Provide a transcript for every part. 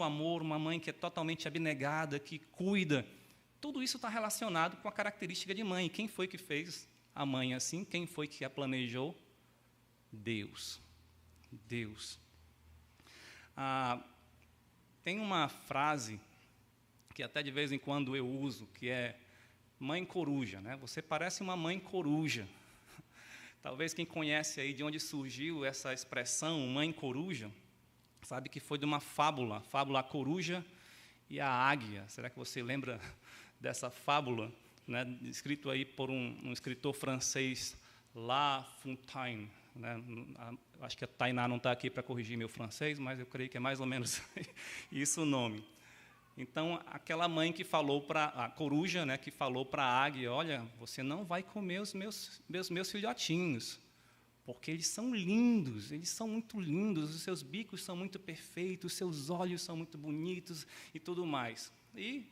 tanto amor, uma mãe que é totalmente abnegada, que cuida. Tudo isso está relacionado com a característica de mãe. Quem foi que fez a mãe assim? Quem foi que a planejou? Deus. Deus. Tem uma frase que até de vez em quando eu uso, que é mãe coruja, né? Você parece uma mãe coruja. Talvez quem conhece aí de onde surgiu essa expressão, mãe coruja, sabe que foi de uma fábula, fábula A Coruja e a Águia. Será que você lembra dessa fábula, né? Escrito aí por um escritor francês, La Fontaine, né? Acho que a Tainá não está aqui para corrigir meu francês, mas eu creio que é mais ou menos isso o nome. Então, aquela mãe que falou para a coruja, né, que falou para a águia, olha, você não vai comer os meus filhotinhos, porque eles são muito lindos, os seus bicos são muito perfeitos, os seus olhos são muito bonitos e tudo mais. E,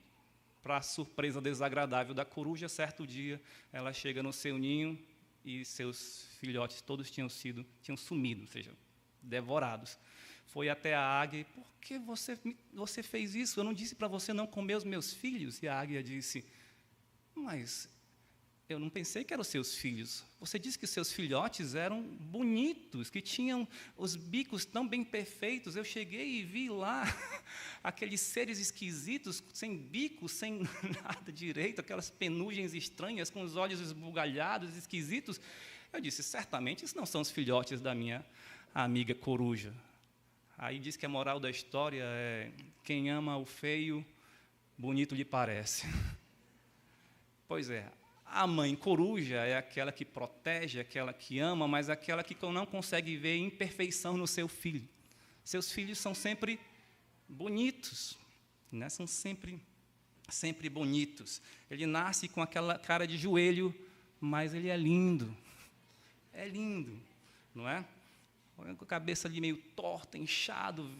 para a surpresa desagradável da coruja, certo dia, ela chega no seu ninho e seus filhotes todos tinham sumido, ou seja, devorados. Foi até a águia, por que você fez isso? Eu não disse para você não comer os meus filhos? E a águia disse, mas eu não pensei que eram os seus filhos. Você disse que os seus filhotes eram bonitos, que tinham os bicos tão bem perfeitos. Eu cheguei e vi lá aqueles seres esquisitos, sem bico, sem nada direito, aquelas penugens estranhas, com os olhos esbugalhados, esquisitos. Eu disse, certamente isso não são os filhotes da minha amiga coruja. Aí diz que a moral da história é, quem ama o feio, bonito lhe parece. Pois é, a mãe coruja é aquela que protege, aquela que ama, mas aquela que não consegue ver imperfeição no seu filho. Seus filhos são sempre bonitos, né? São sempre bonitos. Ele nasce com aquela cara de joelho, mas ele é lindo, não é? Com a cabeça ali meio torta, inchado,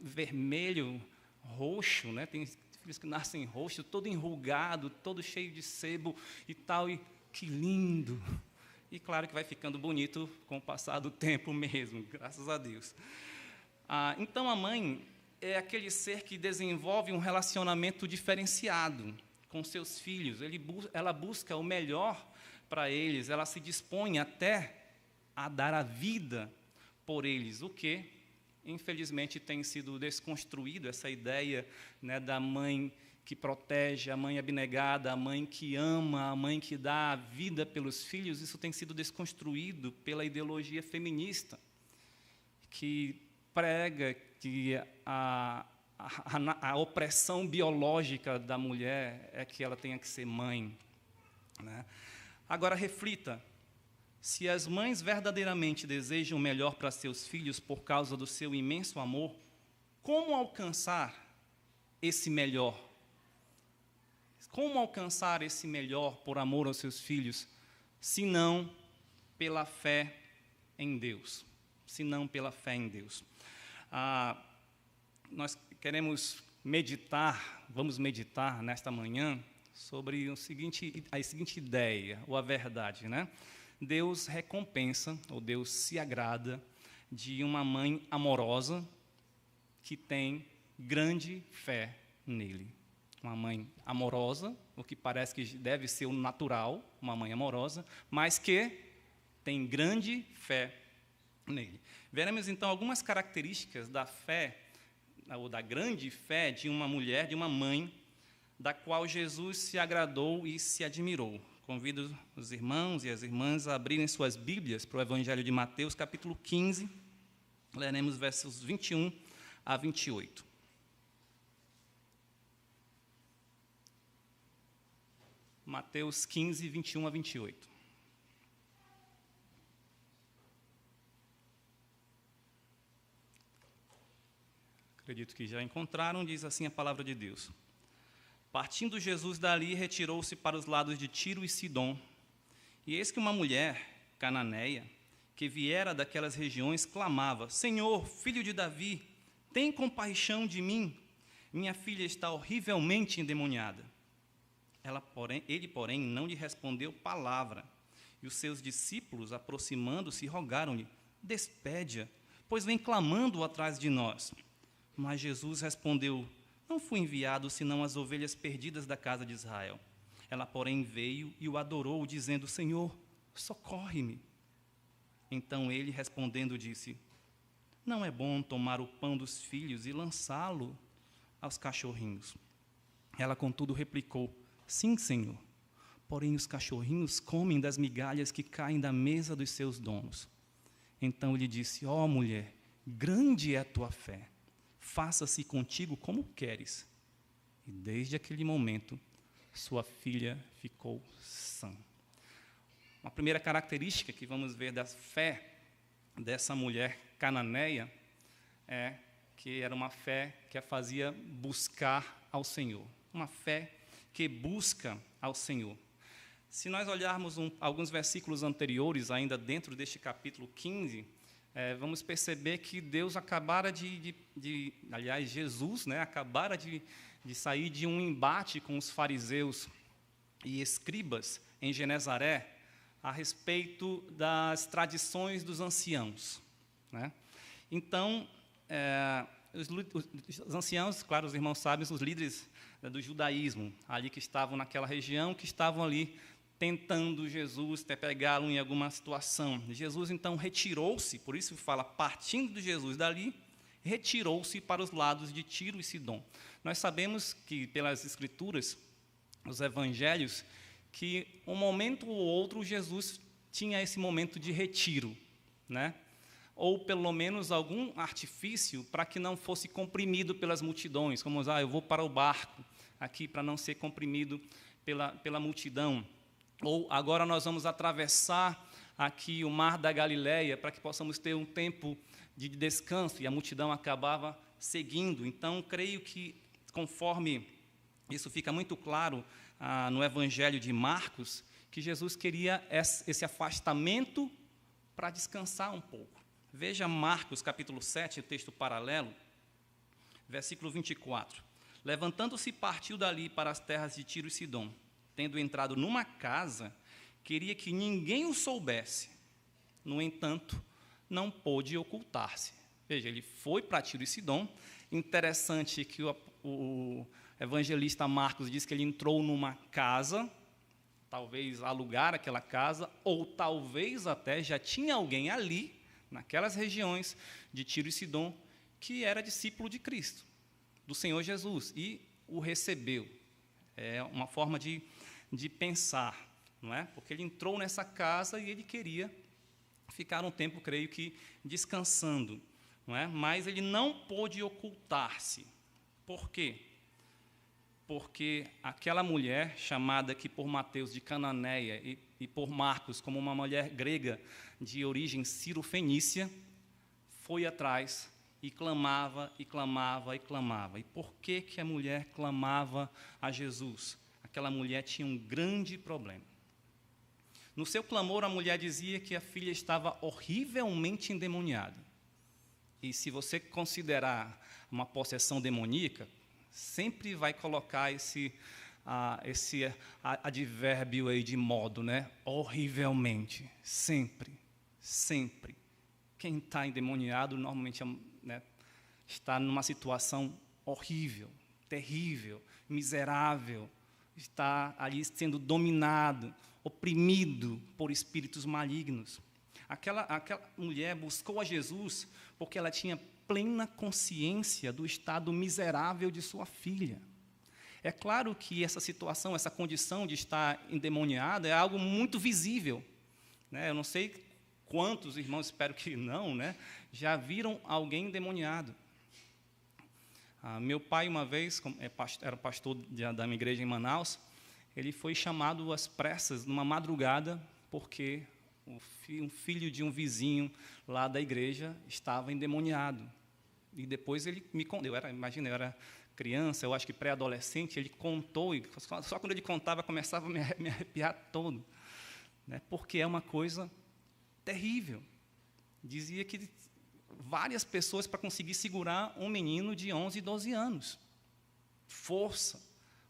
vermelho, roxo, né? Tem filhos que nascem roxo, todo enrugado, todo cheio de sebo e tal, e que lindo! E claro que vai ficando bonito com o passar do tempo mesmo, graças a Deus. Então a mãe é aquele ser que desenvolve um relacionamento diferenciado com seus filhos. Ela busca o melhor para eles, ela se dispõe até a dar a vida por eles, o que, infelizmente, tem sido desconstruído, essa ideia, né, da mãe que protege, a mãe abnegada, a mãe que ama, a mãe que dá a vida pelos filhos. Isso tem sido desconstruído pela ideologia feminista, que prega que a opressão biológica da mulher é que ela tenha que ser mãe, né? Agora, reflita. Se as mães verdadeiramente desejam o melhor para seus filhos por causa do seu imenso amor, como alcançar esse melhor? Como alcançar esse melhor por amor aos seus filhos, se não pela fé em Deus? Se não pela fé em Deus. Nós queremos vamos meditar nesta manhã sobre a seguinte ideia, ou a verdade, né? Deus recompensa, ou Deus se agrada de uma mãe amorosa que tem grande fé nele. Uma mãe amorosa, o que parece que deve ser o natural, uma mãe amorosa, mas que tem grande fé nele. Veremos, então, algumas características da fé, ou da grande fé de uma mulher, de uma mãe, da qual Jesus se agradou e se admirou. Convido os irmãos e as irmãs a abrirem suas Bíblias para o Evangelho de Mateus, capítulo 15, leremos versos 21 a 28. Mateus 15, 21 a 28. Acredito que já encontraram, diz assim a palavra de Deus. Partindo Jesus dali, retirou-se para os lados de Tiro e Sidom. E eis que uma mulher cananeia, que viera daquelas regiões, clamava, Senhor, filho de Davi, tem compaixão de mim. Minha filha está horrivelmente endemoniada. Ele, porém, não lhe respondeu palavra. E os seus discípulos, aproximando-se, rogaram-lhe, despede-a, pois vem clamando atrás de nós. Mas Jesus respondeu: não fui enviado senão as ovelhas perdidas da casa de Israel. Ela, porém, veio e o adorou, dizendo: Senhor, socorre-me. Então ele, respondendo, disse: não é bom tomar o pão dos filhos e lançá-lo aos cachorrinhos. Ela, contudo, replicou: sim, Senhor, porém os cachorrinhos comem das migalhas que caem da mesa dos seus donos. Então ele disse: ó mulher, grande é a tua fé, faça-se contigo como queres. E desde aquele momento, sua filha ficou sã. Uma primeira característica que vamos ver da fé dessa mulher cananeia é que era uma fé que a fazia buscar ao Senhor. Uma fé que busca ao Senhor. Se nós olharmos alguns versículos anteriores, ainda dentro deste capítulo 15, vamos perceber que Deus acabara aliás, Jesus, acabara de sair de um embate com os fariseus e escribas em Genezaré a respeito das tradições dos anciãos. Então, os anciãos, claro, os irmãos sabem, os líderes do judaísmo, ali que estavam naquela região, que estavam ali tentando Jesus, pegá-lo em alguma situação. Jesus, então, retirou-se, por isso fala, partindo de Jesus dali, retirou-se para os lados de Tiro e Sidom. Nós sabemos que, pelas Escrituras, os Evangelhos, que um momento ou outro Jesus tinha esse momento de retiro, ou pelo menos algum artifício para que não fosse comprimido pelas multidões, como eu vou para o barco aqui para não ser comprimido pela multidão, ou agora nós vamos atravessar aqui o mar da Galileia para que possamos ter um tempo de descanso, e a multidão acabava seguindo. Então, creio que, conforme isso fica muito claro no Evangelho de Marcos, que Jesus queria esse afastamento para descansar um pouco. Veja Marcos, capítulo 7, o texto paralelo, versículo 24. Levantando-se, partiu dali para as terras de Tiro e Sidom. Tendo entrado numa casa, queria que ninguém o soubesse. No entanto, não pôde ocultar-se. Veja, ele foi para Tiro e Sidom. Interessante que o evangelista Marcos diz que ele entrou numa casa, talvez alugar aquela casa, ou talvez até já tinha alguém ali, naquelas regiões de Tiro e Sidom, que era discípulo de Cristo, do Senhor Jesus, e o recebeu. É uma forma de pensar, não é? Porque ele entrou nessa casa e ele queria ficar um tempo, creio que, descansando, não é? Mas ele não pôde ocultar-se. Por quê? Porque aquela mulher, chamada aqui por Mateus de Cananeia e por Marcos como uma mulher grega de origem ciro-fenícia, foi atrás e clamava, e clamava, e clamava. E por que a mulher clamava a Jesus? Aquela mulher tinha um grande problema. No seu clamor, a mulher dizia que a filha estava horrivelmente endemoniada. E se você considerar uma possessão demoníaca, sempre vai colocar esse advérbio aí de modo, horrivelmente, sempre, sempre. Quem está endemoniado normalmente está numa situação horrível, terrível, miserável, está ali sendo dominado, oprimido por espíritos malignos. Aquela mulher buscou a Jesus porque ela tinha plena consciência do estado miserável de sua filha. É claro que essa situação, essa condição de estar endemoniada é algo muito visível. Eu não sei quantos irmãos, espero que não, já viram alguém endemoniado. Meu pai, uma vez, era pastor da minha igreja em Manaus, ele foi chamado às pressas, numa madrugada, porque um filho de um vizinho lá da igreja estava endemoniado. E depois ele me contou, eu era criança, eu acho que pré-adolescente, ele contou, e só quando ele contava, começava a me arrepiar todo, porque é uma coisa terrível. Dizia que várias pessoas para conseguir segurar um menino de 11, 12 anos. Força,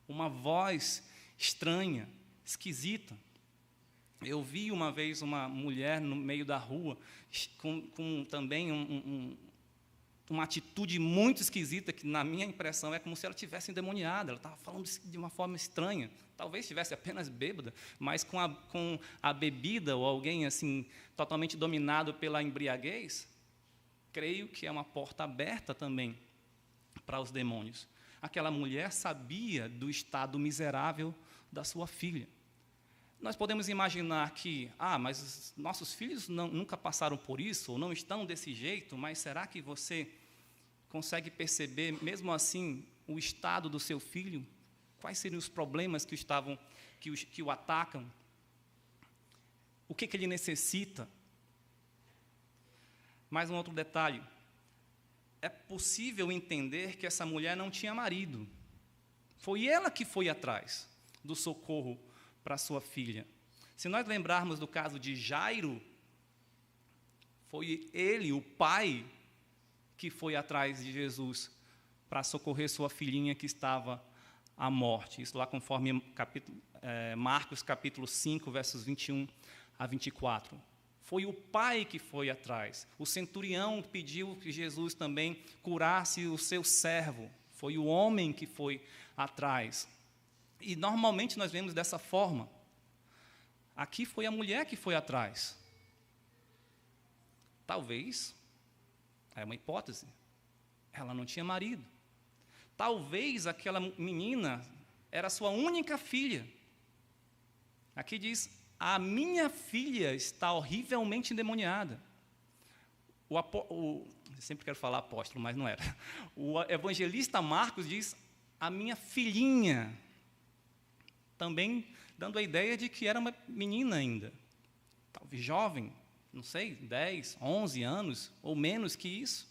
uma voz estranha, esquisita. Eu vi uma vez uma mulher no meio da rua com também uma atitude muito esquisita, que na minha impressão é como se ela tivesse endemoniada, ela estava falando de uma forma estranha, talvez estivesse apenas bêbada, mas com a bebida, ou alguém assim, totalmente dominado pela embriaguez, creio que é uma porta aberta também para os demônios. Aquela mulher sabia do estado miserável da sua filha. Nós podemos imaginar que, mas nossos filhos nunca passaram por isso, ou não estão desse jeito, mas será que você consegue perceber, mesmo assim, o estado do seu filho? Quais seriam os problemas que o atacam? O que ele necessita? Mais um outro detalhe. É possível entender que essa mulher não tinha marido. Foi ela que foi atrás do socorro para sua filha. Se nós lembrarmos do caso de Jairo, foi ele, o pai, que foi atrás de Jesus para socorrer sua filhinha que estava à morte. Isso lá conforme Marcos capítulo 5, versos 21 a 24. Foi o pai que foi atrás. O centurião pediu que Jesus também curasse o seu servo. Foi o homem que foi atrás. E normalmente nós vemos dessa forma. Aqui foi a mulher que foi atrás. Talvez, é uma hipótese, ela não tinha marido. Talvez aquela menina era sua única filha. Aqui diz, a minha filha está horrivelmente endemoniada. Sempre quero falar apóstolo, mas não era. O evangelista Marcos diz, a minha filhinha, também dando a ideia de que era uma menina ainda, talvez jovem, não sei, 10, 11 anos, ou menos que isso.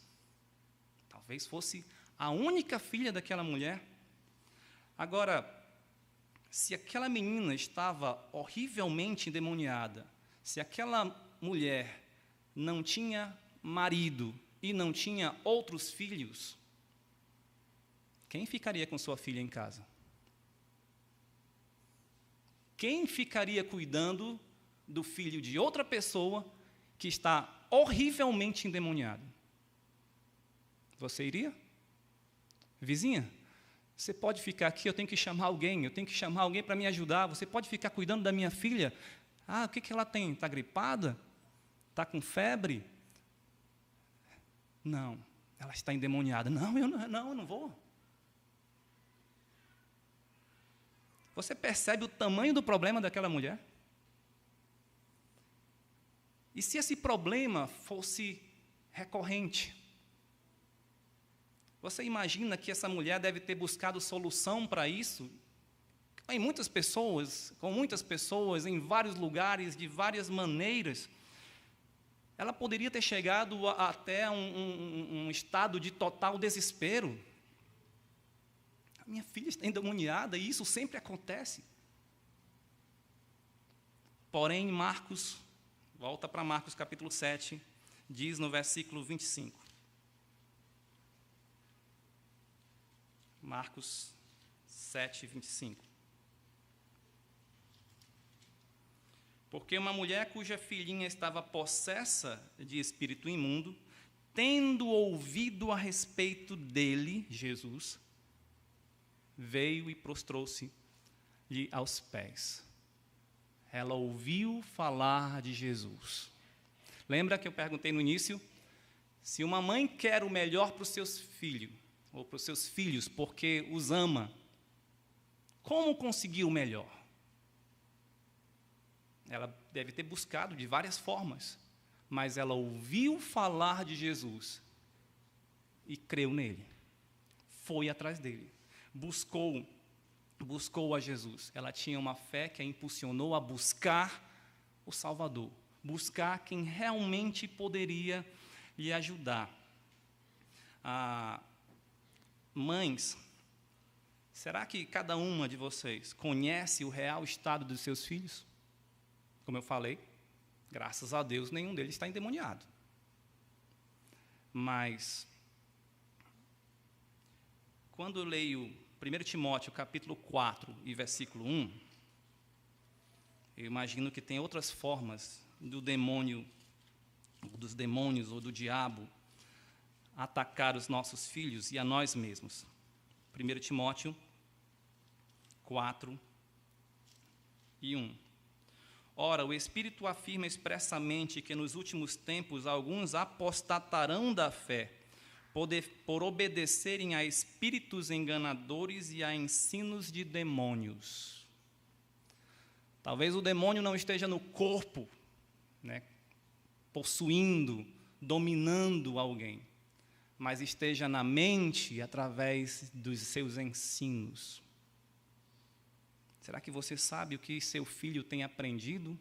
Talvez fosse a única filha daquela mulher. Agora, se aquela menina estava horrivelmente endemoniada, se aquela mulher não tinha marido e não tinha outros filhos, quem ficaria com sua filha em casa? Quem ficaria cuidando do filho de outra pessoa que está horrivelmente endemoniado? Você iria? Vizinha, você pode ficar aqui, eu tenho que chamar alguém para me ajudar. Você pode ficar cuidando da minha filha? O que ela tem? Está gripada? Está com febre? Não, ela está endemoniada. Não, eu não vou. Você percebe o tamanho do problema daquela mulher? E se esse problema fosse recorrente? Você imagina que essa mulher deve ter buscado solução para isso? Com muitas pessoas, em vários lugares, de várias maneiras. Ela poderia ter chegado até um estado de total desespero. A minha filha está endemoniada e isso sempre acontece. Porém, volta para Marcos capítulo 7, diz no versículo 25. Marcos 7, 25. Porque uma mulher cuja filhinha estava possessa de espírito imundo, tendo ouvido a respeito dele, Jesus, veio e prostrou-se-lhe aos pés. Ela ouviu falar de Jesus. Lembra que eu perguntei no início? Se uma mãe quer o melhor para os seus filhos, ou para os seus filhos, porque os ama, como conseguir o melhor? Ela deve ter buscado de várias formas, mas ela ouviu falar de Jesus e creu nele, foi atrás dele, buscou a Jesus. Ela tinha uma fé que a impulsionou a buscar o Salvador, buscar quem realmente poderia lhe ajudar. Mães, será que cada uma de vocês conhece o real estado dos seus filhos? Como eu falei, graças a Deus, nenhum deles está endemoniado. Mas, quando eu leio 1 Timóteo, capítulo 4 e versículo 1, eu imagino que tem outras formas do demônio, dos demônios ou do diabo atacar os nossos filhos e a nós mesmos. 1 Timóteo 4, 1. Ora, o Espírito afirma expressamente que nos últimos tempos alguns apostatarão da fé, por obedecerem a espíritos enganadores e a ensinos de demônios. Talvez o demônio não esteja no corpo, né, possuindo, dominando alguém, mas esteja na mente através dos seus ensinos. Será que você sabe o que seu filho tem aprendido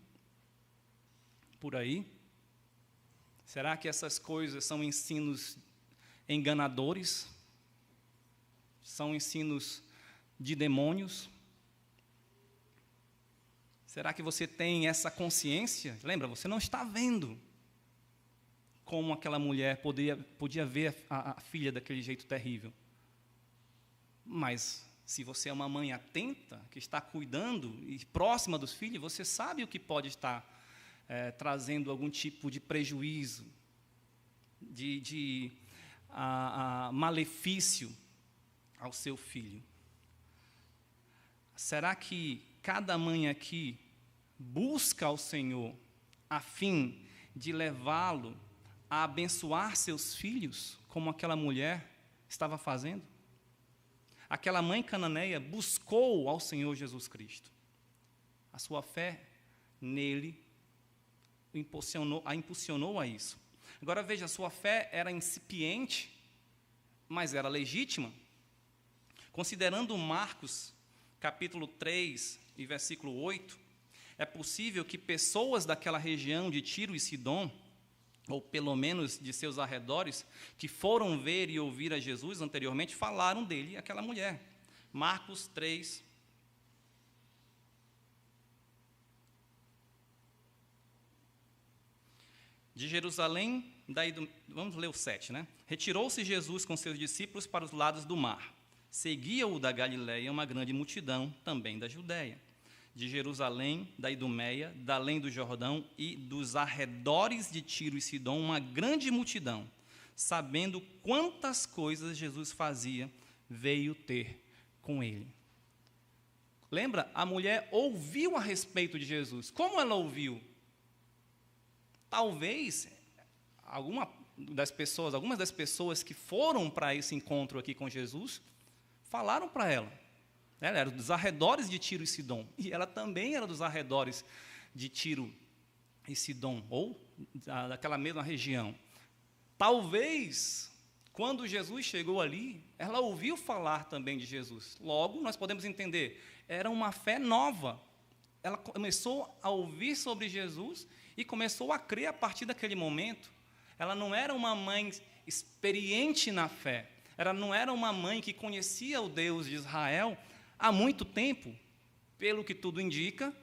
por aí? Será que essas coisas são ensinos enganadores? São ensinos de demônios? Será que você tem essa consciência? Lembra, você não está vendo como aquela mulher podia ver a filha daquele jeito terrível. Mas, se você é uma mãe atenta, que está cuidando e próxima dos filhos, você sabe o que pode estar trazendo algum tipo de prejuízo, de malefício ao seu filho. Será que cada mãe aqui busca ao Senhor a fim de levá-lo a abençoar seus filhos, como aquela mulher estava fazendo? Aquela mãe cananeia buscou ao Senhor Jesus Cristo. A sua fé nele a impulsionou a isso. Agora veja, a sua fé era incipiente, mas era legítima. Considerando Marcos, capítulo 3 e versículo 8, é possível que pessoas daquela região de Tiro e Sidom, ou pelo menos de seus arredores, que foram ver e ouvir a Jesus anteriormente, falaram dele, aquela mulher. Marcos 3, de Jerusalém, vamos ler o 7, né? Retirou-se Jesus com seus discípulos para os lados do mar. Seguia-o da Galiléia uma grande multidão, também da Judéia, de Jerusalém, da Idumeia, da além do Jordão e dos arredores de Tiro e Sidom, uma grande multidão, sabendo quantas coisas Jesus fazia, veio ter com ele. Lembra? A mulher ouviu a respeito de Jesus. Como ela ouviu? Talvez algumas das pessoas que foram para esse encontro aqui com Jesus, falaram para ela. Ela era dos arredores de Tiro e Sidom, e ela também era dos arredores de Tiro e Sidom, ou daquela mesma região. Talvez, quando Jesus chegou ali, ela ouviu falar também de Jesus. Logo, nós podemos entender, era uma fé nova. Ela começou a ouvir sobre Jesus e começou a crer a partir daquele momento. Ela não era uma mãe experiente na fé. Ela não era uma mãe que conhecia o Deus de Israel há muito tempo. Pelo que tudo indica,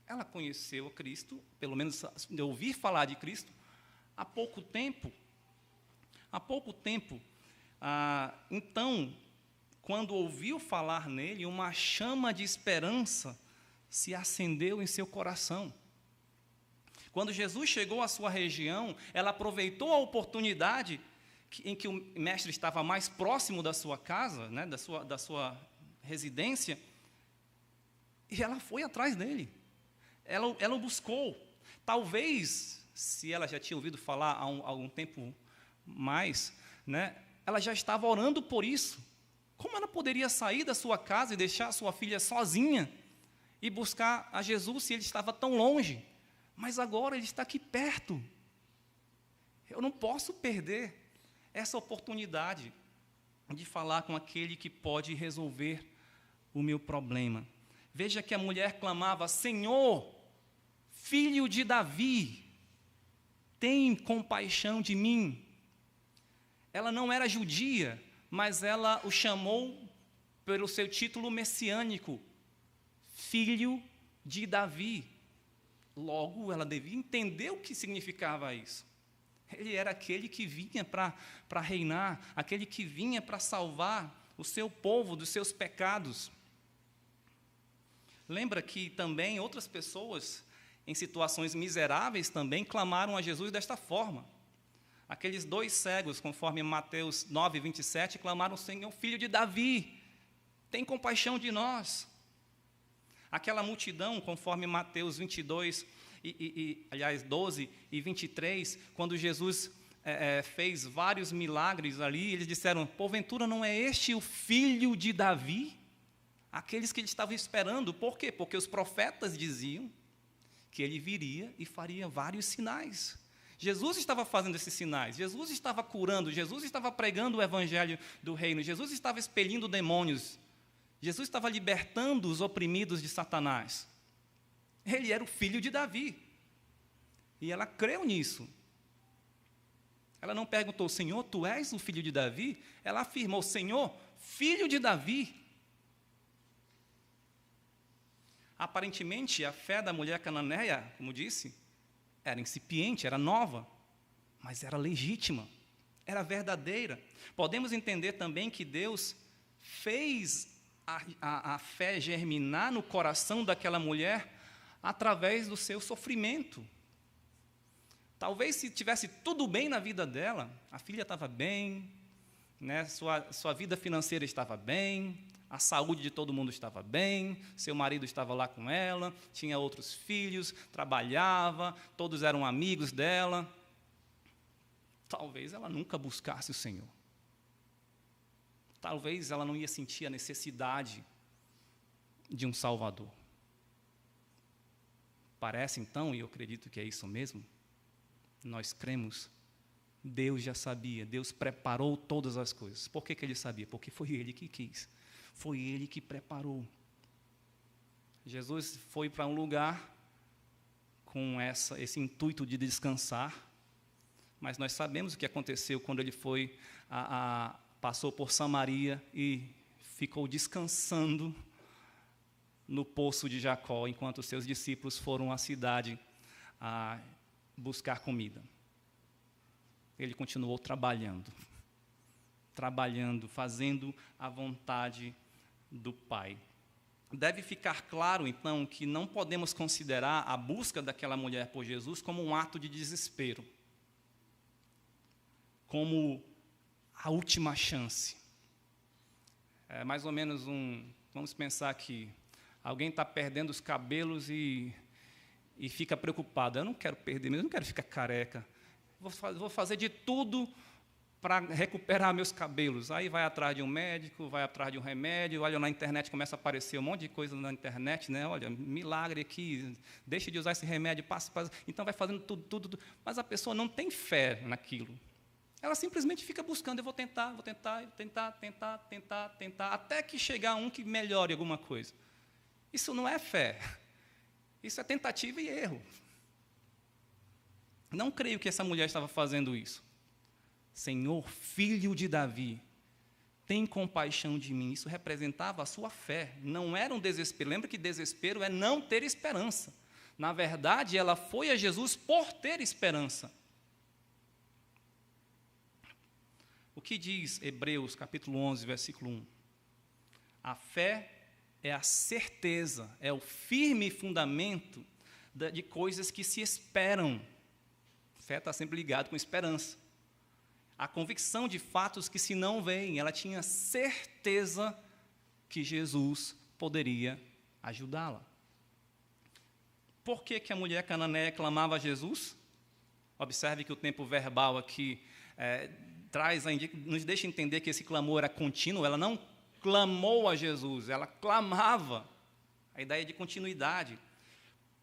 ela conheceu Cristo, pelo menos de ouvir falar de Cristo, há pouco tempo. Há pouco tempo. Então, quando ouviu falar nele, uma chama de esperança se acendeu em seu coração. Quando Jesus chegou à sua região, ela aproveitou a oportunidade em que o mestre estava mais próximo da sua casa, né, da sua residência, e ela foi atrás dele. Ela o buscou. Talvez, se ela já tinha ouvido falar há algum tempo mais, né, ela já estava orando por isso. Como ela poderia sair da sua casa e deixar a sua filha sozinha e buscar a Jesus se ele estava tão longe? Mas agora ele está aqui perto. Eu não posso perder essa oportunidade de falar com aquele que pode resolver o meu problema. Veja que a mulher clamava: Senhor, filho de Davi, tem compaixão de mim. Ela não era judia, mas ela o chamou pelo seu título messiânico, filho de Davi. Logo, ela devia entender o que significava isso. Ele era aquele que vinha para reinar, aquele que vinha para salvar o seu povo dos seus pecados. Lembra que também outras pessoas, em situações miseráveis também, clamaram a Jesus desta forma. Aqueles 2 cegos, conforme Mateus 9, 27, clamaram: Senhor, filho de Davi, tem compaixão de nós. Aquela multidão, conforme Mateus 22, aliás, 12 e 23, quando Jesus fez vários milagres ali, eles disseram: porventura não é este o filho de Davi? Aqueles que eles estavam esperando. Por quê? Porque os profetas diziam que ele viria e faria vários sinais. Jesus estava fazendo esses sinais, Jesus estava curando, Jesus estava pregando o evangelho do reino, Jesus estava expelindo demônios, Jesus estava libertando os oprimidos de Satanás. Ele era o filho de Davi. E ela creu nisso. Ela não perguntou: Senhor, tu és o filho de Davi? Ela afirmou: Senhor, filho de Davi. Aparentemente, a fé da mulher cananeia, como disse, era incipiente, era nova, mas era legítima, era verdadeira. Podemos entender também que Deus fez a fé germinar no coração daquela mulher através do seu sofrimento. Talvez se tivesse tudo bem na vida dela, a filha estava bem, né, sua vida financeira estava bem, a saúde de todo mundo estava bem, seu marido estava lá com ela, tinha outros filhos, trabalhava, todos eram amigos dela. Talvez ela nunca buscasse o Senhor. Talvez ela não ia sentir a necessidade de um Salvador. Parece então, e eu acredito que é isso mesmo, nós cremos, Deus já sabia, Deus preparou todas as coisas. Por que ele sabia? Porque foi Ele que quis. Foi Ele que preparou. Jesus foi para um lugar com esse intuito de descansar, mas nós sabemos o que aconteceu quando ele foi, passou por Samaria e ficou descansando no poço de Jacó, enquanto os seus discípulos foram à cidade a buscar comida. Ele continuou trabalhando, fazendo a vontade do Pai. Deve ficar claro, então, que não podemos considerar a busca daquela mulher por Jesus como um ato de desespero, como a última chance. É mais ou menos vamos pensar que alguém está perdendo os cabelos e fica preocupado. Eu não quero perder, mas eu não quero ficar careca. Vou fazer de tudo para recuperar meus cabelos. Aí vai atrás de um médico, vai atrás de um remédio, olha na internet, começa a aparecer um monte de coisa na internet, né? Olha, milagre aqui, deixa de usar esse remédio, passa. Então vai fazendo tudo. Mas a pessoa não tem fé naquilo. Ela simplesmente fica buscando: eu vou tentar, até que chegar um que melhore alguma coisa. Isso não é fé. Isso é tentativa e erro. Não creio que essa mulher estava fazendo isso. Senhor, filho de Davi, tem compaixão de mim. Isso representava a sua fé, não era um desespero. Lembra que desespero é não ter esperança. Na verdade, ela foi a Jesus por ter esperança. O que diz Hebreus, capítulo 11, versículo 1? A fé é a certeza, é o firme fundamento de coisas que se esperam. Fé está sempre ligado com esperança. A convicção de fatos que se não veem. Ela tinha certeza que Jesus poderia ajudá-la. Por que a mulher cananeia clamava a Jesus? Observe que o tempo verbal aqui nos deixa entender que esse clamor era contínuo. Ela não clamou a Jesus, ela clamava. A ideia de continuidade.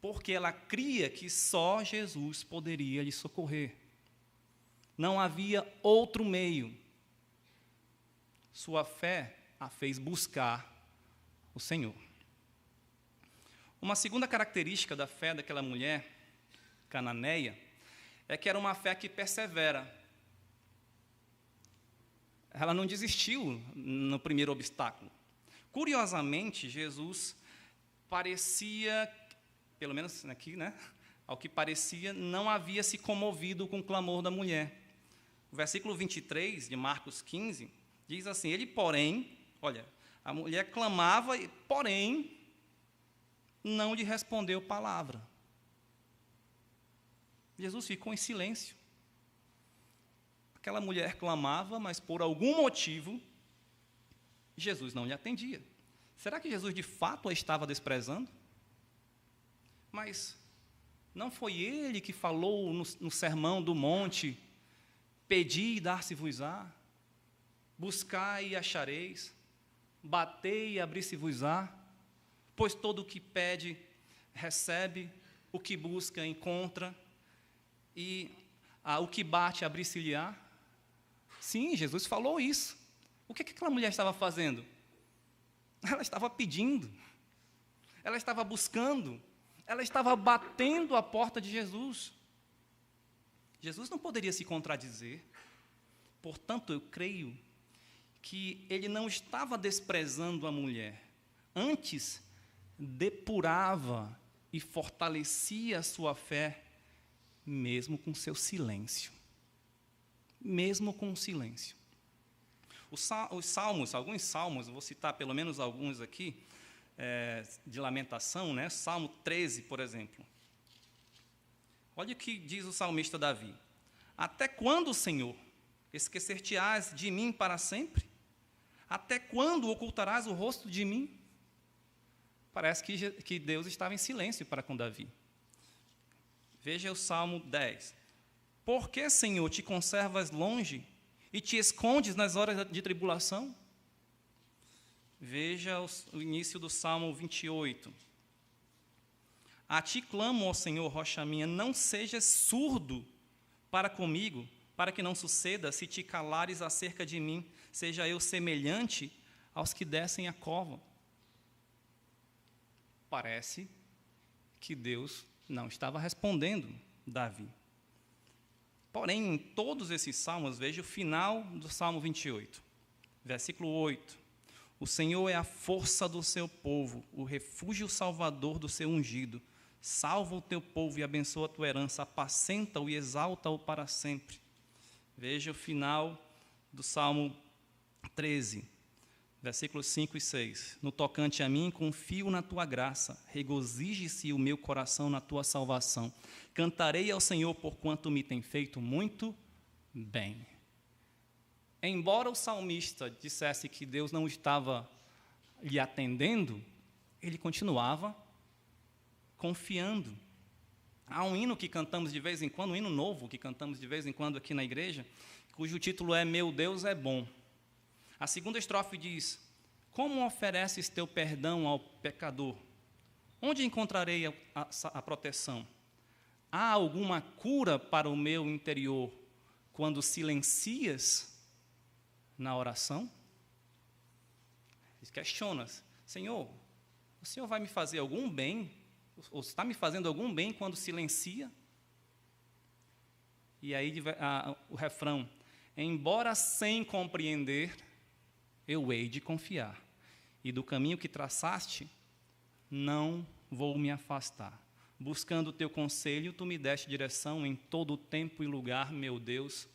Porque ela cria que só Jesus poderia lhe socorrer. Não havia outro meio. Sua fé a fez buscar o Senhor. Uma segunda característica da fé daquela mulher cananeia é que era uma fé que persevera. Ela não desistiu no primeiro obstáculo. Curiosamente, Jesus parecia, pelo menos aqui, né, ao que parecia, não havia se comovido com o clamor da mulher. O versículo 23 de Marcos 15 diz assim: ele, porém, olha, a mulher clamava, porém, não lhe respondeu palavra. Jesus ficou em silêncio. Aquela mulher clamava, mas por algum motivo, Jesus não lhe atendia. Será que Jesus de fato a estava desprezando? Mas não foi ele que falou no sermão do monte: pedi e dar-se-vos-á, buscai e achareis, batei e abrir-se-vos-á, pois todo o que pede, recebe, o que busca, encontra, e o que bate, abrir-se-lhe-á. Sim, Jesus falou isso. O que aquela mulher estava fazendo? Ela estava pedindo, ela estava buscando, ela estava batendo a porta de Jesus. Jesus não poderia se contradizer. Portanto, eu creio que ele não estava desprezando a mulher. Antes, depurava e fortalecia a sua fé, mesmo com seu silêncio. Mesmo com o silêncio. Os salmos, alguns salmos, eu vou citar pelo menos alguns aqui, de lamentação, né? Salmo 13, por exemplo. Olha o que diz o salmista Davi: até quando, Senhor, esquecer-te-ás de mim para sempre? Até quando ocultarás o rosto de mim? Parece que Deus estava em silêncio para com Davi. Veja o Salmo 10. Por que, Senhor, te conservas longe e te escondes nas horas de tribulação? Veja o início do Salmo 28. A ti clamo, ó Senhor, rocha minha, não sejas surdo para comigo, para que não suceda, se te calares acerca de mim, seja eu semelhante aos que descem a cova. Parece que Deus não estava respondendo Davi. Porém, em todos esses salmos, veja o final do Salmo 28, versículo 8. O Senhor é a força do seu povo, o refúgio salvador do seu ungido. Salva o teu povo e abençoa a tua herança, apacenta-o e exalta-o para sempre. Veja o final do Salmo 13, versículos 5 e 6. No tocante a mim, confio na tua graça, regozije-se o meu coração na tua salvação. Cantarei ao Senhor porquanto me tem feito muito bem. Embora o salmista dissesse que Deus não estava lhe atendendo, ele continuava confiando. Há um hino que cantamos de vez em quando, um hino novo que cantamos de vez em quando aqui na igreja, cujo título é Meu Deus é Bom. A segunda estrofe diz: como ofereces teu perdão ao pecador? Onde encontrarei a proteção? Há alguma cura para o meu interior quando silencias na oração? Questiona-se: Senhor, o Senhor vai me fazer algum bem? Ou está me fazendo algum bem quando silencia? E aí o refrão: embora sem compreender, eu hei de confiar, e do caminho que traçaste, não vou me afastar. Buscando o teu conselho, tu me deste direção em todo o tempo e lugar, meu Deus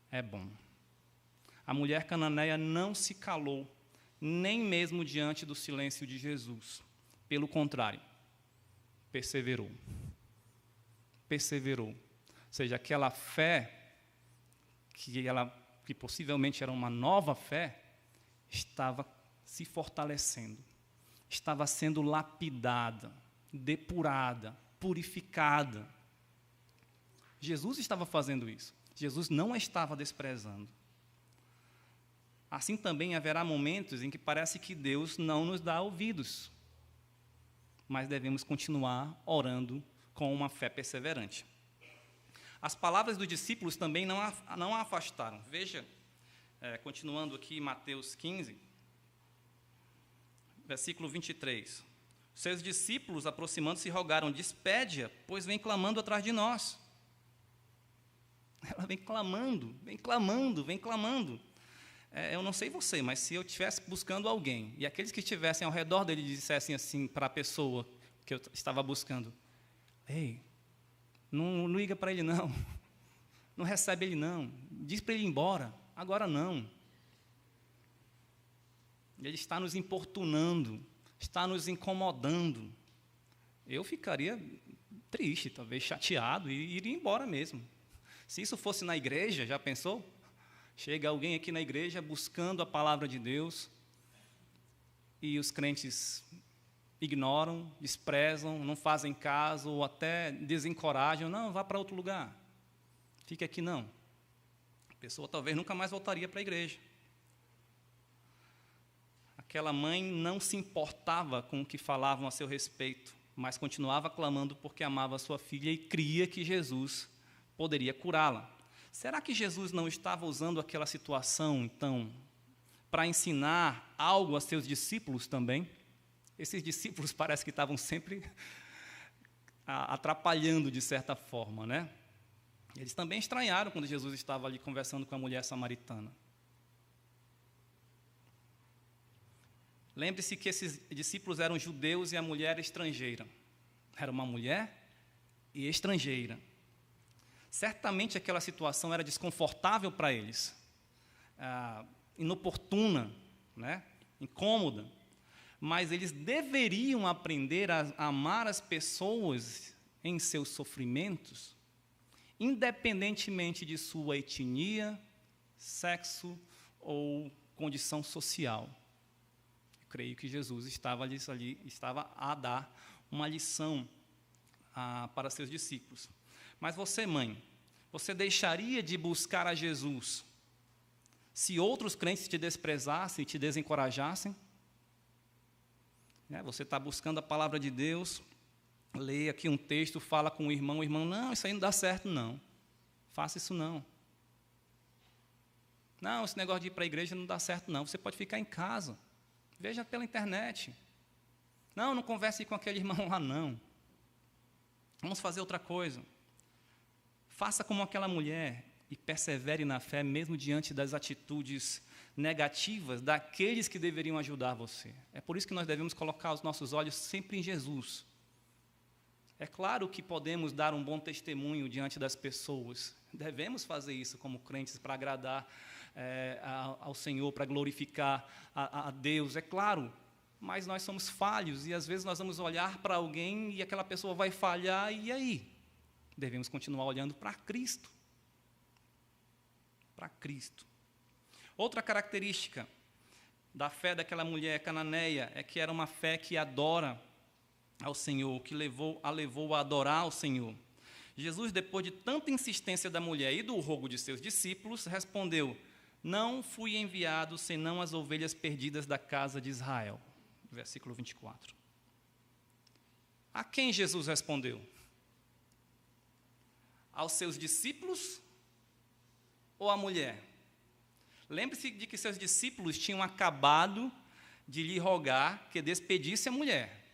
é bom. A mulher cananeia não se calou, nem mesmo diante do silêncio de Jesus. Pelo contrário, perseverou. Perseverou. Ou seja, aquela fé, que possivelmente era uma nova fé, estava se fortalecendo, estava sendo lapidada, depurada, purificada. Jesus estava fazendo isso. Jesus não a estava desprezando. Assim também haverá momentos em que parece que Deus não nos dá ouvidos, mas devemos continuar orando com uma fé perseverante. As palavras dos discípulos também não a afastaram. Veja, continuando aqui, Mateus 15, versículo 23. Seus discípulos, aproximando-se, rogaram: despede-a, pois vem clamando atrás de nós. Ela vem clamando, vem clamando, vem clamando. Eu não sei você, mas se eu estivesse buscando alguém, e aqueles que estivessem ao redor dele dissessem assim para a pessoa que eu estava buscando: ei, não liga para ele não, não recebe ele não, diz para ele ir embora, agora não. Ele está nos importunando, está nos incomodando. Eu ficaria triste, talvez chateado, e iria embora mesmo. Se isso fosse na igreja, já pensou? Chega alguém aqui na igreja buscando a palavra de Deus e os crentes ignoram, desprezam, não fazem caso ou até desencorajam. Não, vá para outro lugar. Fique aqui não. A pessoa talvez nunca mais voltaria para a igreja. Aquela mãe não se importava com o que falavam a seu respeito, mas continuava clamando porque amava a sua filha e cria que Jesus poderia curá-la. Será que Jesus não estava usando aquela situação, então, para ensinar algo a seus discípulos também? Esses discípulos parece que estavam sempre atrapalhando de certa forma, né? Eles também estranharam quando Jesus estava ali conversando com a mulher samaritana. Lembre-se que esses discípulos eram judeus e a mulher era estrangeira. Era uma mulher e estrangeira. Certamente aquela situação era desconfortável para eles, inoportuna, né? Incômoda. Mas eles deveriam aprender a amar as pessoas em seus sofrimentos, independentemente de sua etnia, sexo ou condição social. Eu creio que Jesus estava a dar uma lição para seus discípulos. Mas você, mãe, você deixaria de buscar a Jesus se outros crentes te desprezassem, te desencorajassem? Você está buscando a palavra de Deus, lê aqui um texto, fala com o irmão, não, isso aí não dá certo, não. Faça isso, não. Não, esse negócio de ir para a igreja não dá certo, não. Você pode ficar em casa. Veja pela internet. Não converse com aquele irmão lá, não. Vamos fazer outra coisa. Faça como aquela mulher e persevere na fé, mesmo diante das atitudes negativas daqueles que deveriam ajudar você. É por isso que nós devemos colocar os nossos olhos sempre em Jesus. É claro que podemos dar um bom testemunho diante das pessoas. Devemos fazer isso como crentes para agradar ao Senhor, para glorificar a Deus, é claro. Mas nós somos falhos e às vezes nós vamos olhar para alguém e aquela pessoa vai falhar, e aí? Devemos continuar olhando para Cristo. Para Cristo. Outra característica da fé daquela mulher cananeia é que era uma fé que adora ao Senhor, que a levou a adorar ao Senhor. Jesus, depois de tanta insistência da mulher e do rogo de seus discípulos, respondeu: não fui enviado senão as ovelhas perdidas da casa de Israel. Versículo 24. A quem Jesus respondeu? Aos seus discípulos ou à mulher? Lembre-se de que seus discípulos tinham acabado de lhe rogar que despedisse a mulher.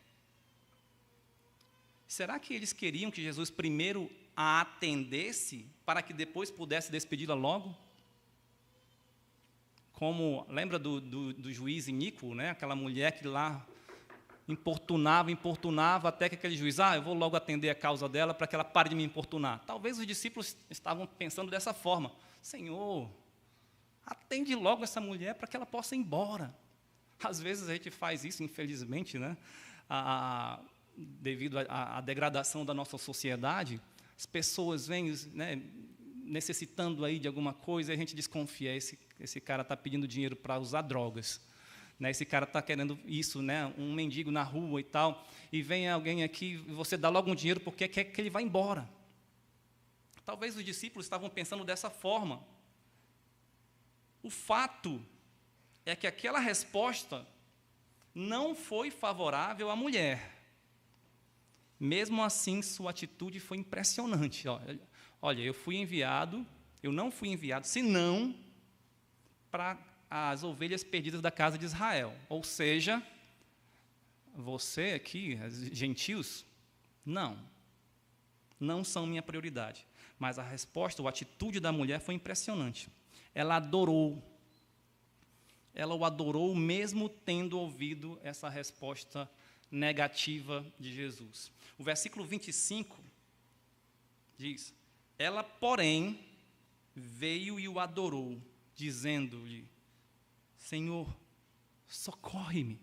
Será que eles queriam que Jesus primeiro a atendesse para que depois pudesse despedi-la logo? Lembra do juiz iníquo, né? Aquela mulher que lá importunava, até que aquele juiz, eu vou logo atender a causa dela para que ela pare de me importunar. Talvez os discípulos estavam pensando dessa forma: Senhor, atende logo essa mulher para que ela possa ir embora. Às vezes a gente faz isso, infelizmente, né? Devido à degradação da nossa sociedade, as pessoas vêm, né, necessitando aí de alguma coisa, e a gente desconfia: esse cara está pedindo dinheiro para usar drogas, né, esse cara está querendo isso, né, um mendigo na rua e tal, e vem alguém aqui, e você dá logo um dinheiro porque quer que ele vá embora. Talvez os discípulos estavam pensando dessa forma. O fato é que aquela resposta não foi favorável à mulher. Mesmo assim, sua atitude foi impressionante. Olha, eu não fui enviado, senão para as ovelhas perdidas da casa de Israel. Ou seja, você aqui, gentios, não são minha prioridade. Mas a resposta, a atitude da mulher foi impressionante. Ela o adorou mesmo tendo ouvido essa resposta negativa de Jesus. O versículo 25 diz: ela, porém, veio e o adorou, dizendo-lhe: Senhor, socorre-me.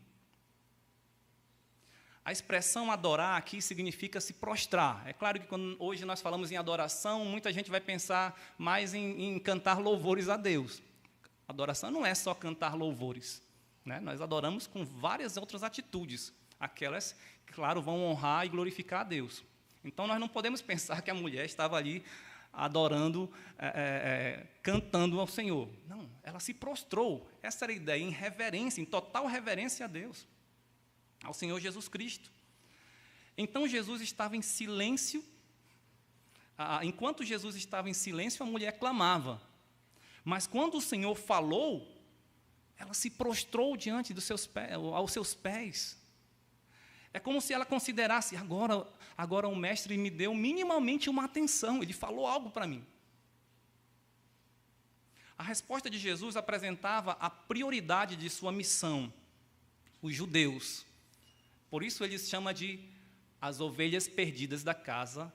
A expressão adorar aqui significa se prostrar. É claro que quando hoje nós falamos em adoração, muita gente vai pensar mais em cantar louvores a Deus. Adoração não é só cantar louvores, né? Nós adoramos com várias outras atitudes. Aquelas, claro, vão honrar e glorificar a Deus. Então, nós não podemos pensar que a mulher estava ali adorando, cantando ao Senhor. Não, ela se prostrou. Essa era a ideia, em reverência, em total reverência a Deus, ao Senhor Jesus Cristo. Então, Jesus estava em silêncio. Enquanto Jesus estava em silêncio, a mulher clamava. Mas quando o Senhor falou, ela se prostrou diante dos seus pés, aos seus pés. É como se ela considerasse, agora o mestre me deu minimamente uma atenção, ele falou algo para mim. A resposta de Jesus apresentava a prioridade de sua missão, os judeus. Por isso ele chama de as ovelhas perdidas da casa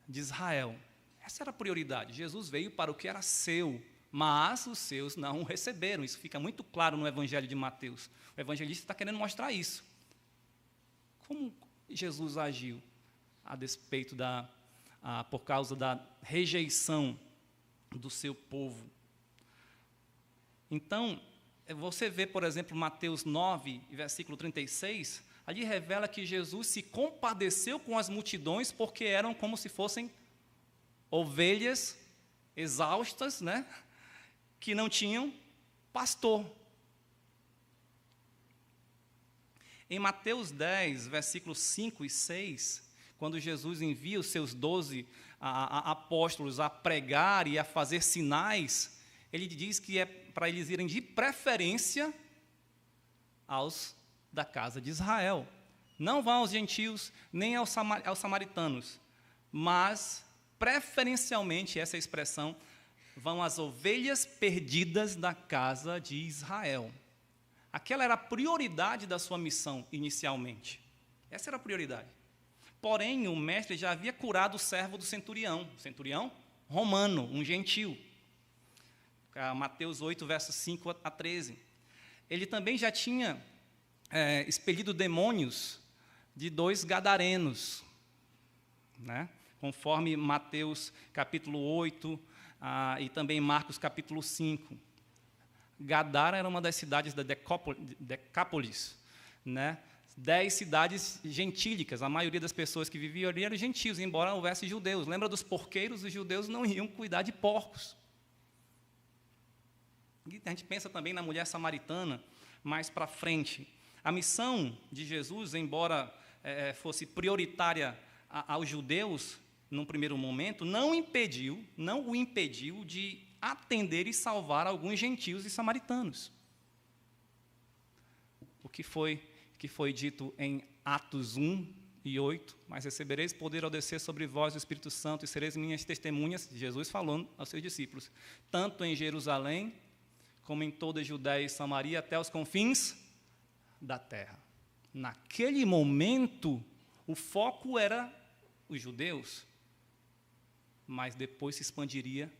de Israel. Essa era a prioridade. Jesus veio para o que era seu, mas os seus não o receberam. Isso fica muito claro no Evangelho de Mateus. O evangelista está querendo mostrar isso. Como Jesus agiu a despeito por causa da rejeição do seu povo? Então, você vê, por exemplo, Mateus 9, versículo 36, ali revela que Jesus se compadeceu com as multidões porque eram como se fossem ovelhas exaustas, né? Que não tinham pastor. Em Mateus 10, versículos 5 e 6, quando Jesus envia os seus 12 apóstolos a pregar e a fazer sinais, ele diz que é para eles irem de preferência aos da casa de Israel. Não vão aos gentios, nem aos samaritanos, mas, preferencialmente, essa expressão, vão às ovelhas perdidas da casa de Israel. Aquela era a prioridade da sua missão, inicialmente. Essa era a prioridade. Porém, o mestre já havia curado o servo do centurião romano, um gentil. Mateus 8, versos 5 a 13. Ele também já tinha expelido demônios de 2 gadarenos, né? Conforme Mateus capítulo 8 e também Marcos capítulo 5. Gadara era uma das cidades da Decápolis, né? 10 cidades gentílicas, a maioria das pessoas que viviam ali eram gentios, embora houvesse judeus. Lembra dos porqueiros? Os judeus não iam cuidar de porcos. E a gente pensa também na mulher samaritana, mais para frente. A missão de Jesus, embora fosse prioritária aos judeus, num primeiro momento, não o impediu de atender e salvar alguns gentios e samaritanos. O que foi dito em Atos 1 e 8, mas recebereis poder ao descer sobre vós o Espírito Santo e sereis minhas testemunhas, Jesus falando aos seus discípulos, tanto em Jerusalém, como em toda a Judéia e Samaria, até os confins da terra. Naquele momento, o foco era os judeus, mas depois se expandiria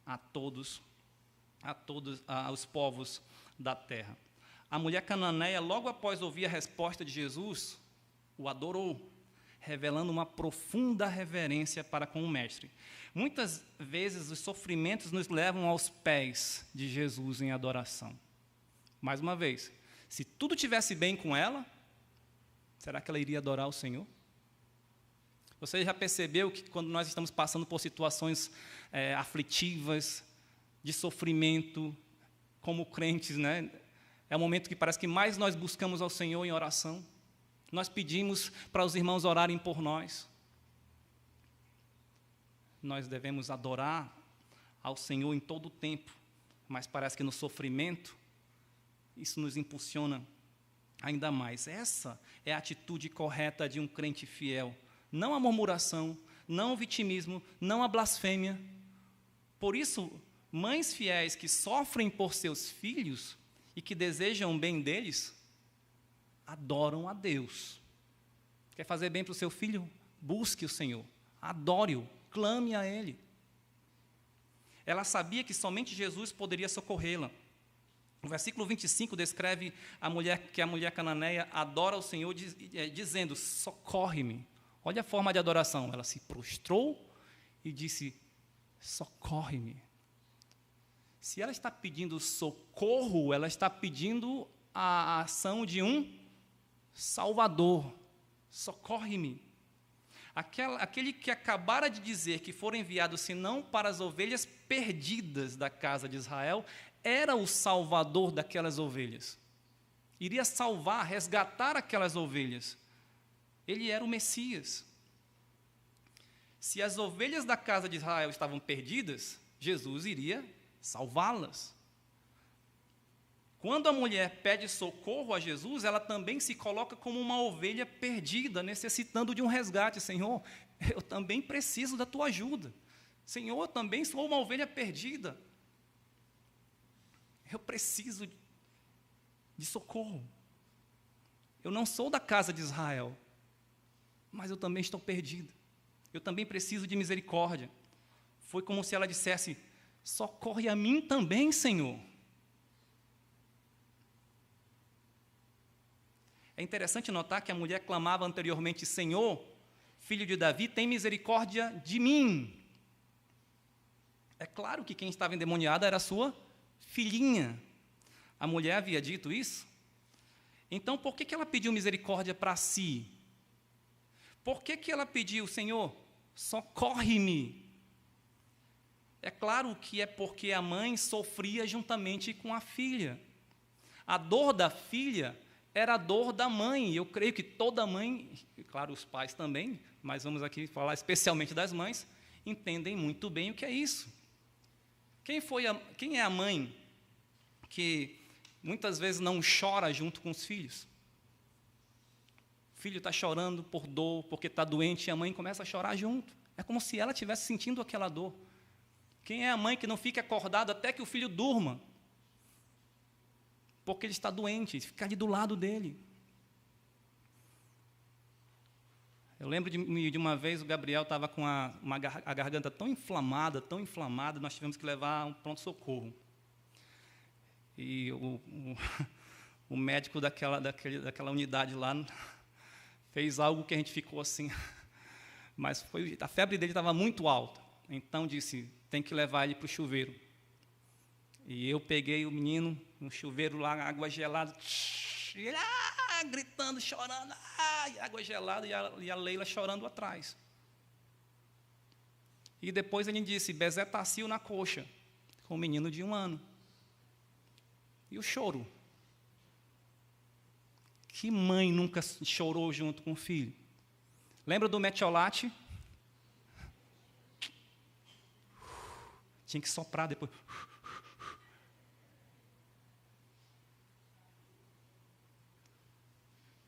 a todos os povos da terra. A mulher cananeia, logo após ouvir a resposta de Jesus, o adorou, revelando uma profunda reverência para com o Mestre. Muitas vezes os sofrimentos nos levam aos pés de Jesus em adoração. Mais uma vez, se tudo tivesse bem com ela, será que ela iria adorar o Senhor? Você já percebeu que quando nós estamos passando por situações aflitivas, de sofrimento, como crentes, né? É o momento que parece que mais nós buscamos ao Senhor em oração. Nós pedimos para os irmãos orarem por nós. Nós devemos adorar ao Senhor em todo o tempo, mas parece que no sofrimento, isso nos impulsiona ainda mais. Essa é a atitude correta de um crente fiel. Não a murmuração, não o vitimismo, não a blasfêmia. Por isso, mães fiéis que sofrem por seus filhos e que desejam o bem deles, adoram a Deus. Quer fazer bem para o seu filho? Busque o Senhor, adore-o, clame a Ele. Ela sabia que somente Jesus poderia socorrê-la. O versículo 25 descreve a mulher cananeia adora o Senhor dizendo, socorre-me. Olha a forma de adoração. Ela se prostrou e disse, socorre-me. Se ela está pedindo socorro, ela está pedindo a ação de um Salvador. Socorre-me. Aquele que acabara de dizer que foram enviados senão para as ovelhas perdidas da casa de Israel, era o Salvador daquelas ovelhas. Iria salvar, resgatar aquelas ovelhas. Ele era o Messias. Se as ovelhas da casa de Israel estavam perdidas, Jesus iria salvá-las. Quando a mulher pede socorro a Jesus, ela também se coloca como uma ovelha perdida, necessitando de um resgate. Senhor, eu também preciso da tua ajuda. Senhor, eu também sou uma ovelha perdida. Eu preciso de socorro. Eu não sou da casa de Israel, mas eu também estou perdida. Eu também preciso de misericórdia. Foi como se ela dissesse, socorre a mim também, Senhor. É interessante notar que a mulher clamava anteriormente, Senhor, filho de Davi, tem misericórdia de mim. É claro que quem estava endemoniada era a sua filhinha. A mulher havia dito isso. Então, por que ela pediu misericórdia para si? Por que ela pediu, Senhor, socorre-me? É claro que é porque a mãe sofria juntamente com a filha. A dor da filha era a dor da mãe. Eu creio que toda mãe, e claro, os pais também, mas vamos aqui falar especialmente das mães, entendem muito bem o que é isso. Quem é a mãe que muitas vezes não chora junto com os filhos? O filho está chorando por dor, porque está doente, e a mãe começa a chorar junto. É como se ela estivesse sentindo aquela dor. Quem é a mãe que não fica acordada até que o filho durma? Porque ele está doente, fica ali do lado dele. Eu lembro de uma vez o Gabriel estava com a garganta tão inflamada, nós tivemos que levar a um pronto-socorro. E o médico daquela unidade lá fez algo que a gente ficou assim. Mas a febre dele estava muito alta. Então disse, tem que levar ele para o chuveiro. E eu peguei o menino no chuveiro lá, água gelada, e ele gritando, chorando, água gelada, e a Leila chorando atrás. E depois ele disse, bezetacil na coxa, com um menino de 1 ano. E o choro. Que mãe nunca chorou junto com o filho? Lembra do metiolate? Tinha que soprar depois.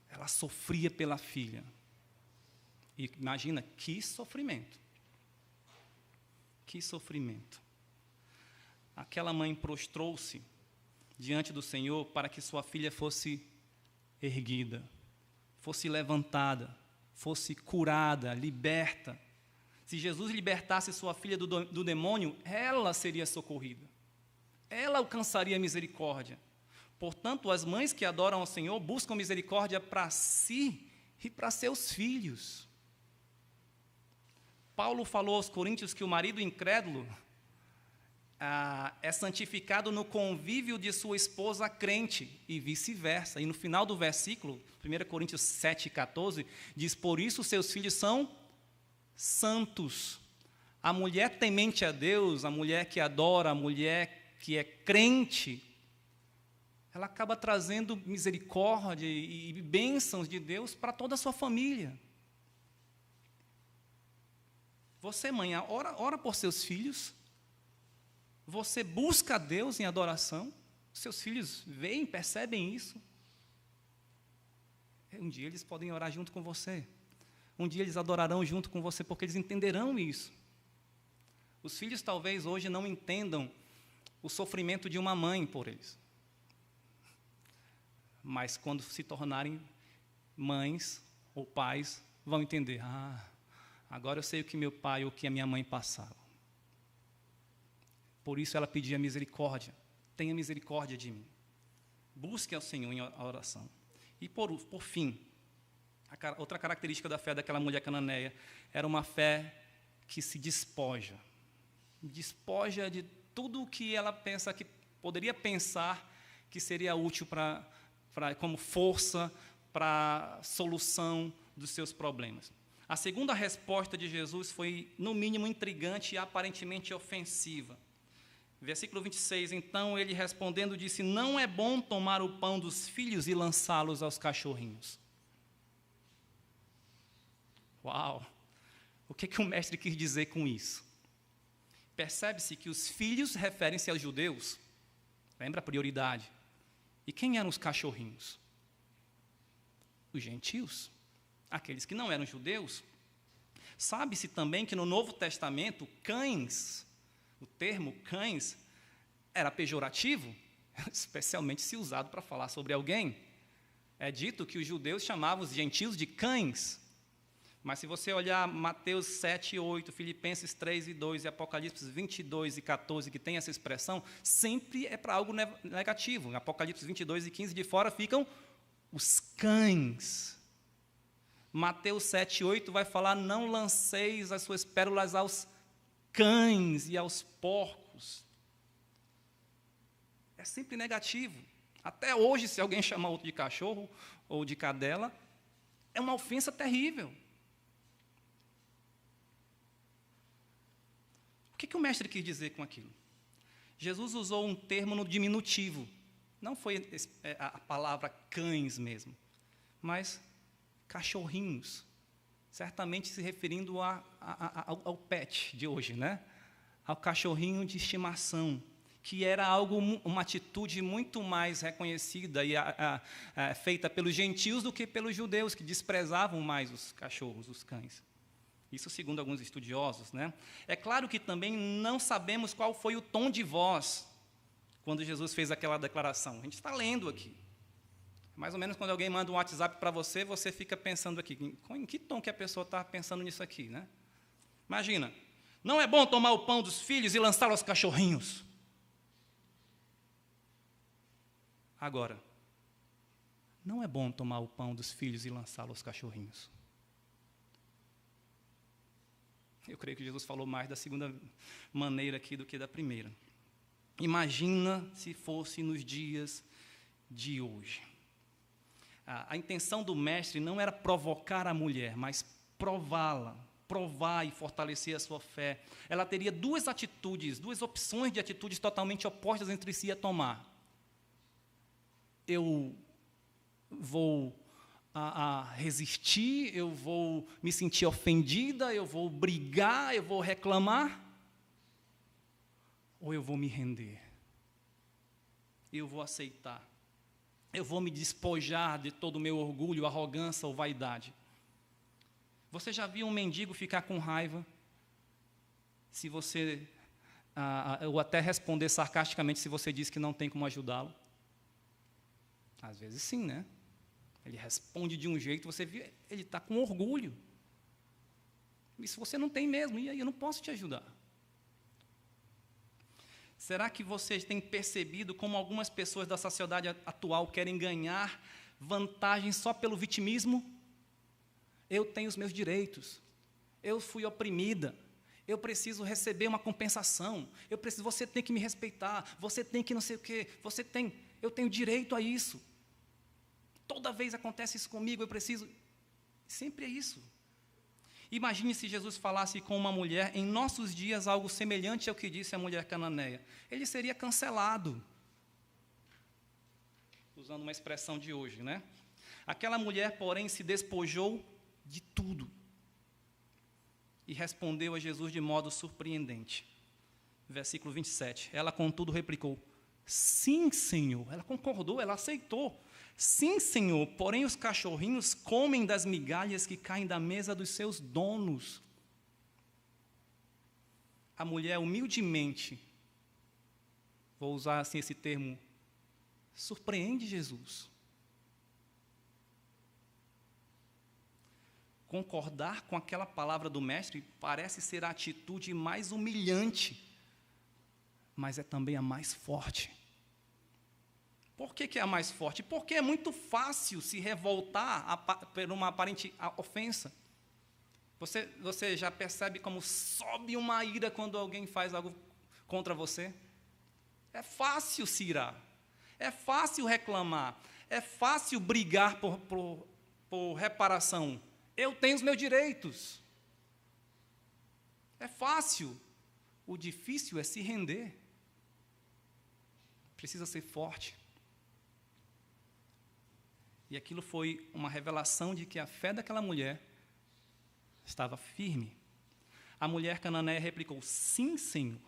Ela sofria pela filha. E imagina, que sofrimento. Que sofrimento. Aquela mãe prostrou-se diante do Senhor para que sua filha fosse erguida, fosse levantada, fosse curada, liberta. Se Jesus libertasse sua filha do demônio, ela seria socorrida. Ela alcançaria misericórdia. Portanto, as mães que adoram ao Senhor buscam misericórdia para si e para seus filhos. Paulo falou aos Coríntios que o marido incrédulo é santificado no convívio de sua esposa crente e vice-versa. E no final do versículo, 1 Coríntios 7,14, diz, por isso seus filhos são santos. A mulher temente a Deus, a mulher que adora, a mulher que é crente, ela acaba trazendo misericórdia e bênçãos de Deus para toda a sua família. Você, mãe, ora por seus filhos. Você busca a Deus em adoração. Seus filhos veem, percebem isso. Um dia eles podem orar junto com você. Um dia eles adorarão junto com você, porque eles entenderão isso. Os filhos talvez hoje não entendam o sofrimento de uma mãe por eles. Mas quando se tornarem mães ou pais, vão entender. Agora eu sei o que meu pai ou o que a minha mãe passavam. Por isso ela pedia misericórdia. Tenha misericórdia de mim. Busque ao Senhor em oração. E, por fim, outra característica da fé daquela mulher cananeia era uma fé que se despoja. Despoja de tudo o que ela pensa que poderia pensar que seria útil como força para a solução dos seus problemas. A segunda resposta de Jesus foi, no mínimo, intrigante e aparentemente ofensiva. Versículo 26, então ele respondendo disse, não é bom tomar o pão dos filhos e lançá-los aos cachorrinhos. Uau! O que o mestre quis dizer com isso? Percebe-se que os filhos referem-se aos judeus. Lembra a prioridade? E quem eram os cachorrinhos? Os gentios, aqueles que não eram judeus. Sabe-se também que no Novo Testamento, cães, o termo cães, era pejorativo, especialmente se usado para falar sobre alguém. É dito que os judeus chamavam os gentios de cães. Mas se você olhar Mateus 7, 8, Filipenses 3 e 2 e Apocalipse 22 e 14, que tem essa expressão, sempre é para algo negativo. Em Apocalipse 22 e 15, de fora ficam os cães. Mateus 7, 8 vai falar, não lanceis as suas pérolas aos cães e aos porcos. É sempre negativo. Até hoje, se alguém chamar outro de cachorro ou de cadela, é uma ofensa terrível. O que o mestre quis dizer com aquilo? Jesus usou um termo no diminutivo. Não foi a palavra cães mesmo, mas cachorrinhos. Certamente se referindo ao pet de hoje, né? Ao cachorrinho de estimação, que era uma atitude muito mais reconhecida e feita pelos gentios do que pelos judeus, que desprezavam mais os cachorros, os cães. Isso segundo alguns estudiosos, né? É claro que também não sabemos qual foi o tom de voz quando Jesus fez aquela declaração. A gente está lendo aqui. Mais ou menos quando alguém manda um WhatsApp para você, você fica pensando aqui, em que tom que a pessoa está pensando nisso aqui, né? Imagina, não é bom tomar o pão dos filhos e lançá-lo aos cachorrinhos. Agora, não é bom tomar o pão dos filhos e lançá-lo aos cachorrinhos. Eu creio que Jesus falou mais da segunda maneira aqui do que da primeira. Imagina se fosse nos dias de hoje. A intenção do mestre não era provocar a mulher, mas prová-la, provar e fortalecer a sua fé. Ela teria duas opções de atitudes totalmente opostas entre si a tomar. Eu vou resistir, eu vou me sentir ofendida, eu vou brigar, eu vou reclamar, ou eu vou me render? Eu vou aceitar. Eu vou me despojar de todo o meu orgulho, arrogância ou vaidade. Você já viu um mendigo ficar com raiva? Se você, ou até responder sarcasticamente se você diz que não tem como ajudá-lo? Às vezes sim, né? Ele responde de um jeito, você vê, ele está com orgulho. Isso você não tem mesmo, e aí eu não posso te ajudar. Será que vocês têm percebido como algumas pessoas da sociedade atual querem ganhar vantagem só pelo vitimismo? Eu tenho os meus direitos, eu fui oprimida, eu preciso receber uma compensação, você tem que me respeitar, você tem que não sei o quê, eu tenho direito a isso. Toda vez acontece isso comigo, eu preciso. Sempre é isso. Imagine se Jesus falasse com uma mulher em nossos dias algo semelhante ao que disse a mulher cananeia. Ele seria cancelado. Usando uma expressão de hoje, né? Aquela mulher, porém, se despojou de tudo e respondeu a Jesus de modo surpreendente. Versículo 27. Ela, contudo, replicou: sim, Senhor. Ela concordou, ela aceitou. Sim, Senhor, porém os cachorrinhos comem das migalhas que caem da mesa dos seus donos. A mulher humildemente, vou usar assim esse termo, surpreende Jesus. Concordar com aquela palavra do mestre parece ser a atitude mais humilhante, mas é também a mais forte. Por que é a mais forte? Porque é muito fácil se revoltar por uma aparente ofensa. Você já percebe como sobe uma ira quando alguém faz algo contra você? É fácil se irar. É fácil reclamar. É fácil brigar por reparação. Eu tenho os meus direitos. É fácil. O difícil é se render. Precisa ser forte. E aquilo foi uma revelação de que a fé daquela mulher estava firme. A mulher cananeia replicou: sim, Senhor.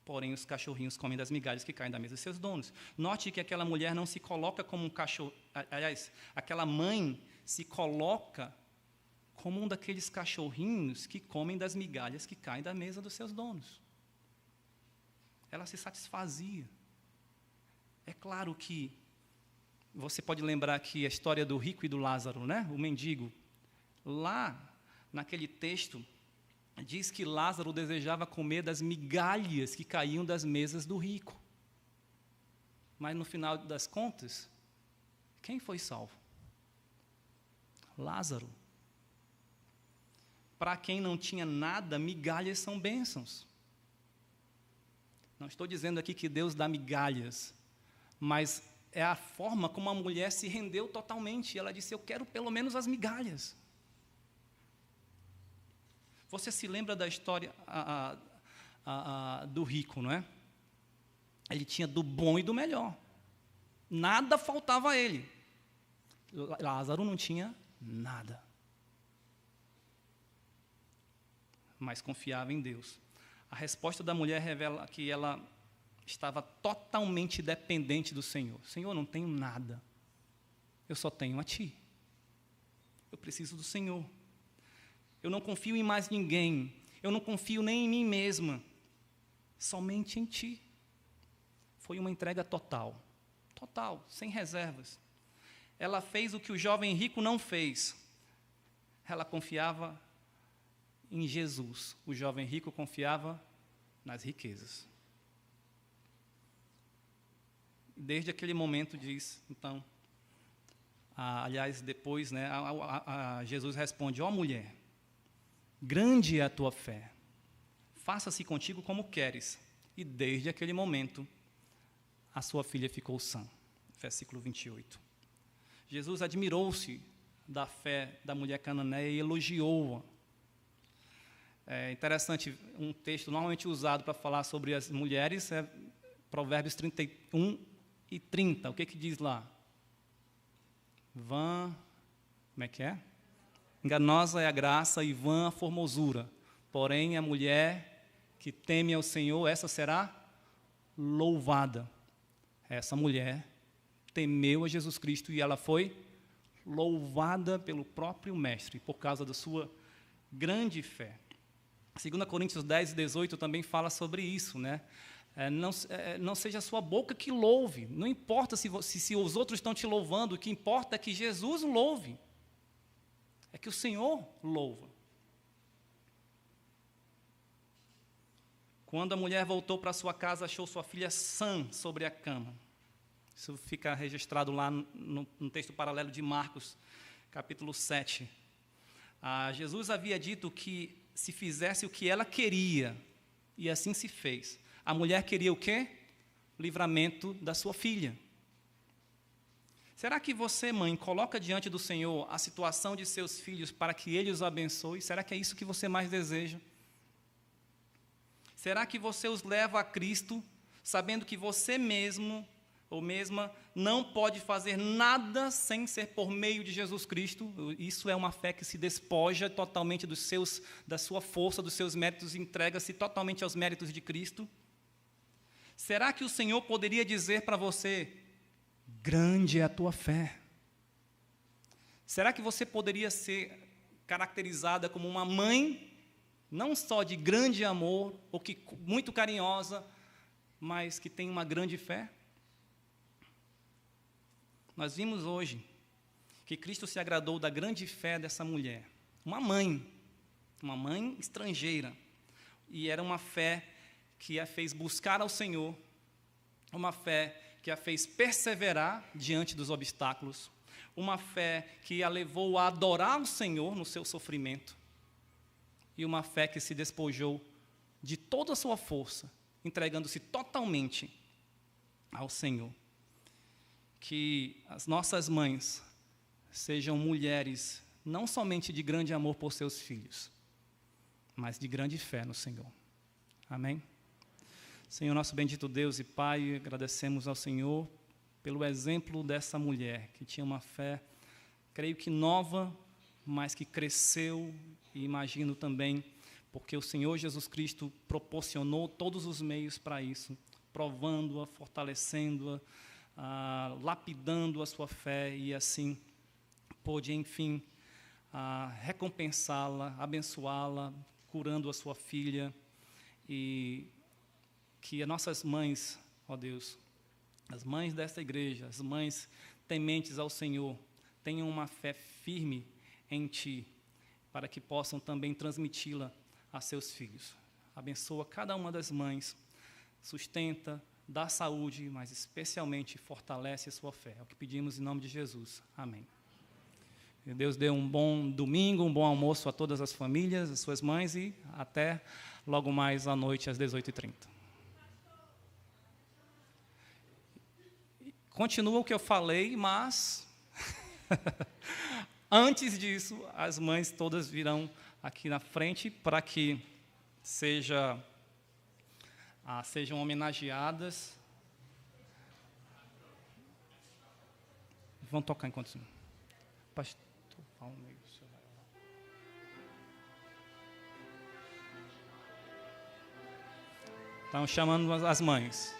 Porém, os cachorrinhos comem das migalhas que caem da mesa de seus donos. Note que aquela mulher não se coloca como um cachorro. Aliás, aquela mãe se coloca como um daqueles cachorrinhos que comem das migalhas que caem da mesa dos seus donos. Ela se satisfazia. É claro que você pode lembrar aqui a história do rico e do Lázaro, né? O mendigo. Lá, naquele texto, diz que Lázaro desejava comer das migalhas que caíam das mesas do rico. Mas, no final das contas, quem foi salvo? Lázaro. Para quem não tinha nada, migalhas são bênçãos. Não estou dizendo aqui que Deus dá migalhas, mas é a forma como a mulher se rendeu totalmente. Ela disse: eu quero pelo menos as migalhas. Você se lembra da história do rico, não é? Ele tinha do bom e do melhor. Nada faltava a ele. Lázaro não tinha nada. Mas confiava em Deus. A resposta da mulher revela que ela estava totalmente dependente do Senhor. Senhor, eu não tenho nada. Eu só tenho a Ti. Eu preciso do Senhor. Eu não confio em mais ninguém. Eu não confio nem em mim mesma. Somente em Ti. Foi uma entrega total. Total, sem reservas. Ela fez o que o jovem rico não fez. Ela confiava em Jesus. O jovem rico confiava nas riquezas. Desde aquele momento diz, então, aliás, depois, né, Jesus responde: ó mulher, grande é a tua fé, faça-se contigo como queres. E desde aquele momento, a sua filha ficou sã. Versículo 28. Jesus admirou-se da fé da mulher cananeia e elogiou-a. É interessante, um texto normalmente usado para falar sobre as mulheres é Provérbios 31 e 30. O que diz lá? Como é que é? Enganosa é a graça e vã a formosura. Porém, a mulher que teme ao Senhor, essa será louvada. Essa mulher temeu a Jesus Cristo e ela foi louvada pelo próprio Mestre, por causa da sua grande fé. 2 Coríntios 10 e 18 também fala sobre isso, né? Não seja a sua boca que louve. Não importa se os outros estão te louvando, o que importa é que Jesus louve. É que o Senhor louva. Quando a mulher voltou para sua casa, achou sua filha sã sobre a cama. Isso fica registrado lá no texto paralelo de Marcos, capítulo 7. Jesus havia dito que se fizesse o que ela queria, e assim se fez. A mulher queria o quê? Livramento da sua filha. Será que você, mãe, coloca diante do Senhor a situação de seus filhos para que Ele os abençoe? Será que é isso que você mais deseja? Será que você os leva a Cristo, sabendo que você mesmo ou mesma não pode fazer nada sem ser por meio de Jesus Cristo? Isso é uma fé que se despoja totalmente da sua força, dos seus méritos, e entrega-se totalmente aos méritos de Cristo? Será que o Senhor poderia dizer para você: grande é a tua fé? Será que você poderia ser caracterizada como uma mãe, não só de grande amor, ou que muito carinhosa, mas que tem uma grande fé? Nós vimos hoje que Cristo se agradou da grande fé dessa mulher, uma mãe estrangeira, e era uma fé que a fez buscar ao Senhor, uma fé que a fez perseverar diante dos obstáculos, uma fé que a levou a adorar o Senhor no seu sofrimento, e uma fé que se despojou de toda a sua força, entregando-se totalmente ao Senhor. Que as nossas mães sejam mulheres não somente de grande amor por seus filhos, mas de grande fé no Senhor. Amém? Senhor, nosso bendito Deus e Pai, agradecemos ao Senhor pelo exemplo dessa mulher, que tinha uma fé, creio que nova, mas que cresceu, e imagino também, porque o Senhor Jesus Cristo proporcionou todos os meios para isso, provando-a, fortalecendo-a, lapidando a sua fé, e assim pôde, enfim, recompensá-la, abençoá-la, curando a sua filha, e que as nossas mães, ó Deus, as mães desta igreja, as mães tementes ao Senhor, tenham uma fé firme em Ti, para que possam também transmiti-la a seus filhos. Abençoa cada uma das mães, sustenta, dá saúde, mas especialmente fortalece a sua fé. É o que pedimos em nome de Jesus. Amém. Que Deus dê um bom domingo, um bom almoço a todas as famílias, as suas mães, e até logo mais à noite, às 18h30. Continua o que eu falei, mas antes disso, as mães todas virão aqui na frente para que sejam homenageadas. Vão tocar enquanto isso. Pastor Paulo Meio, o senhor vai lá. Estão chamando as mães.